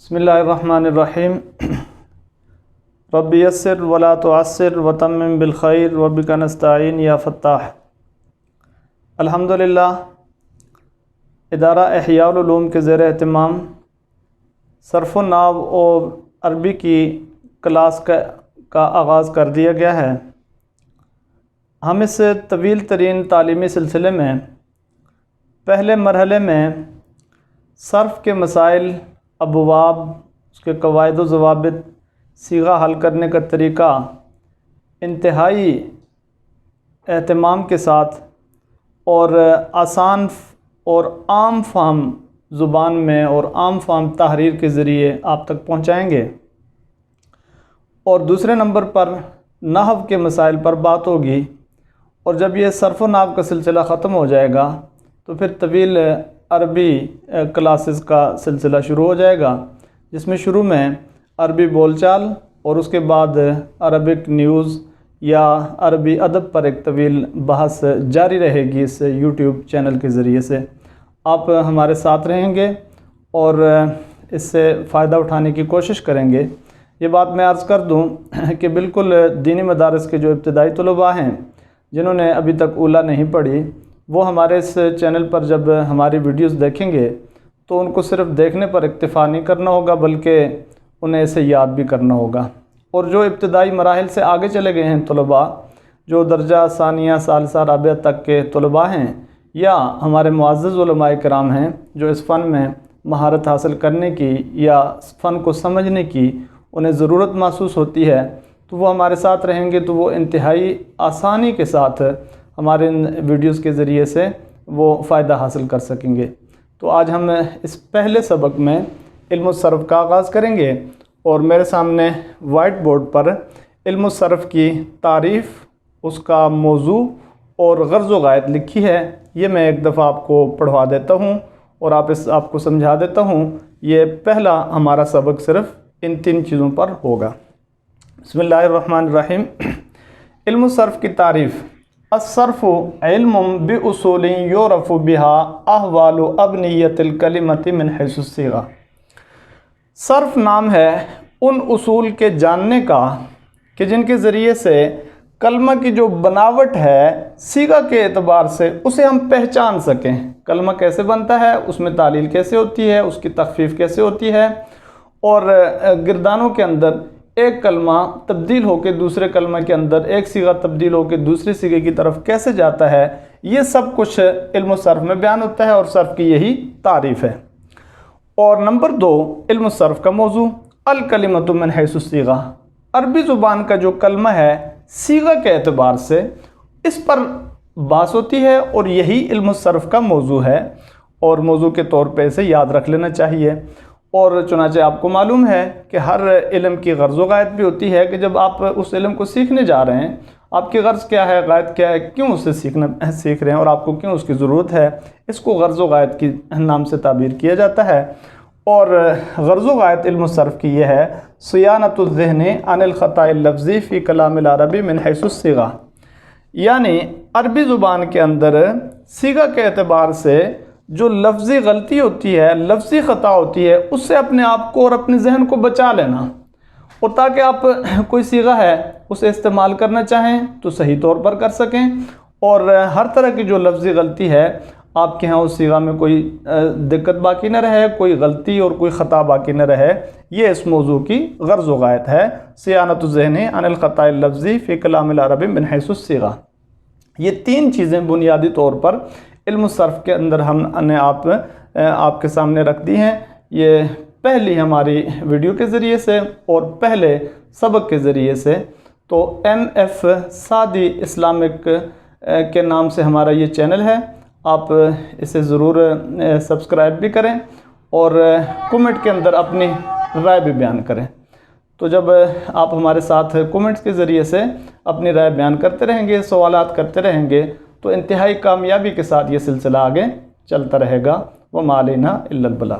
بسم اللہ الرحمن الرحیم رب یسر ولا تعسر وتمم بالخیر وبک نستعین یا فتاح۔ الحمدللہ ادارہ احیاء العلوم کے زیر اہتمام صرف و نحو اور عربی کی کلاس کا آغاز کر دیا گیا ہے۔ ہم اس طویل ترین تعلیمی سلسلے میں پہلے مرحلے میں صرف کے مسائل، ابواب، اس کے قواعد و ضوابط، صیغہ حل کرنے کا طریقہ انتہائی اہتمام کے ساتھ اور آسان اور عام فہم زبان میں اور عام فہم تحریر کے ذریعے آپ تک پہنچائیں گے، اور دوسرے نمبر پر نحو کے مسائل پر بات ہوگی۔ اور جب یہ صرف و نحو کا سلسلہ ختم ہو جائے گا تو پھر طویل عربی کلاسز کا سلسلہ شروع ہو جائے گا، جس میں شروع میں عربی بول چال اور اس کے بعد عربک نیوز یا عربی ادب پر ایک طویل بحث جاری رہے گی اس یوٹیوب چینل کے ذریعے سے۔ آپ ہمارے ساتھ رہیں گے اور اس سے فائدہ اٹھانے کی کوشش کریں گے۔ یہ بات میں عرض کر دوں کہ بالکل دینی مدارس کے جو ابتدائی طلباء ہیں جنہوں نے ابھی تک اولیٰ نہیں پڑھی، وہ ہمارے اس چینل پر جب ہماری ویڈیوز دیکھیں گے تو ان کو صرف دیکھنے پر اکتفا نہیں کرنا ہوگا، بلکہ انہیں اسے یاد بھی کرنا ہوگا۔ اور جو ابتدائی مراحل سے آگے چلے گئے ہیں طلباء، جو درجہ ثانیہ ثالثہ رابعہ تک کے طلباء ہیں، یا ہمارے معزز علماء کرام ہیں جو اس فن میں مہارت حاصل کرنے کی یا اس فن کو سمجھنے کی انہیں ضرورت محسوس ہوتی ہے، تو وہ ہمارے ساتھ رہیں گے تو وہ انتہائی آسانی کے ساتھ ہمارے ان ویڈیوز کے ذریعے سے وہ فائدہ حاصل کر سکیں گے۔ تو آج ہم اس پہلے سبق میں علم الصرف کا آغاز کریں گے، اور میرے سامنے وائٹ بورڈ پر علم الصرف کی تعریف، اس کا موضوع اور غرض و غایت لکھی ہے۔ یہ میں ایک دفعہ آپ کو پڑھوا دیتا ہوں اور آپ کو سمجھا دیتا ہوں۔ یہ پہلا ہمارا سبق صرف ان 3 چیزوں پر ہوگا۔ بسم اللہ الرحمن الرحیم۔ علم الصرف کی تعریف: الصرف علم باصول یعرف بها احوال ابنیۃ الکلمۃ من حیث الصیغہ۔ صرف نام ہے ان اصول کے جاننے کا کہ جن کے ذریعے سے کلمہ کی جو بناوٹ ہے صیغہ کے اعتبار سے اسے ہم پہچان سکیں۔ کلمہ کیسے بنتا ہے، اس میں تعلیل کیسے ہوتی ہے، اس کی تخفیف کیسے ہوتی ہے، اور گردانوں کے اندر ایک کلمہ تبدیل ہو کے دوسرے کلمہ کے اندر، ایک صیغہ تبدیل ہو کے دوسری صیغے کی طرف کیسے جاتا ہے، یہ سب کچھ علم الصرف میں بیان ہوتا ہے، اور صرف کی یہی تعریف ہے۔ اور نمبر 2، علم الصرف کا موضوع الکلمۃ من حیث الصیغہ۔ عربی زبان کا جو کلمہ ہے صیغہ کے اعتبار سے اس پر بحث ہوتی ہے، اور یہی علم الصرف کا موضوع ہے، اور موضوع کے طور پہ اسے یاد رکھ لینا چاہیے۔ اور چنانچہ آپ کو معلوم ہے کہ ہر علم کی غرض و غایت بھی ہوتی ہے کہ جب آپ اس علم کو سیکھنے جا رہے ہیں، آپ کی غرض کیا ہے، غایت کیا ہے، کیوں اسے سیکھ رہے ہیں اور آپ کو کیوں اس کی ضرورت ہے، اس کو غرض و غایت کی نام سے تعبیر کیا جاتا ہے۔ اور غرض و غایت علم الصرف کی یہ ہے: صیانۃ الذہن عن الخطأ اللفظی فی کلام العربی من حیث الصیغہ، یعنی عربی زبان کے اندر صیغہ کے اعتبار سے جو لفظی غلطی ہوتی ہے، لفظی خطا ہوتی ہے، اس سے اپنے آپ کو اور اپنے ذہن کو بچا لینا، اور تاکہ آپ کوئی صیغہ ہے اسے استعمال کرنا چاہیں تو صحیح طور پر کر سکیں، اور ہر طرح کی جو لفظی غلطی ہے آپ کے ہاں اس صیغہ میں کوئی دقت باقی نہ رہے، کوئی غلطی اور کوئی خطا باقی نہ رہے۔ یہ اس موضوع کی غرض و غایت ہے: صیانۃ الذہن عن الخطأ اللفظی فی کلام العربی من حیث الصیغہ۔ یہ 3 چیزیں بنیادی طور پر علم الصرف کے اندر ہم نے آپ کے سامنے رکھ دی ہیں۔ یہ پہلی ہماری ویڈیو کے ذریعے سے اور پہلے سبق کے ذریعے سے۔ تو MF سعدی اسلامک کے نام سے ہمارا یہ چینل ہے، آپ اسے ضرور سبسکرائب بھی کریں اور کومنٹ کے اندر اپنی رائے بھی بیان کریں۔ تو جب آپ ہمارے ساتھ کومنٹس کے ذریعے سے اپنی رائے بیان کرتے رہیں گے، سوالات کرتے رہیں گے، تو انتہائی کامیابی کے ساتھ یہ سلسلہ آگے چلتا رہے گا۔ وما علینا الا البلاغ۔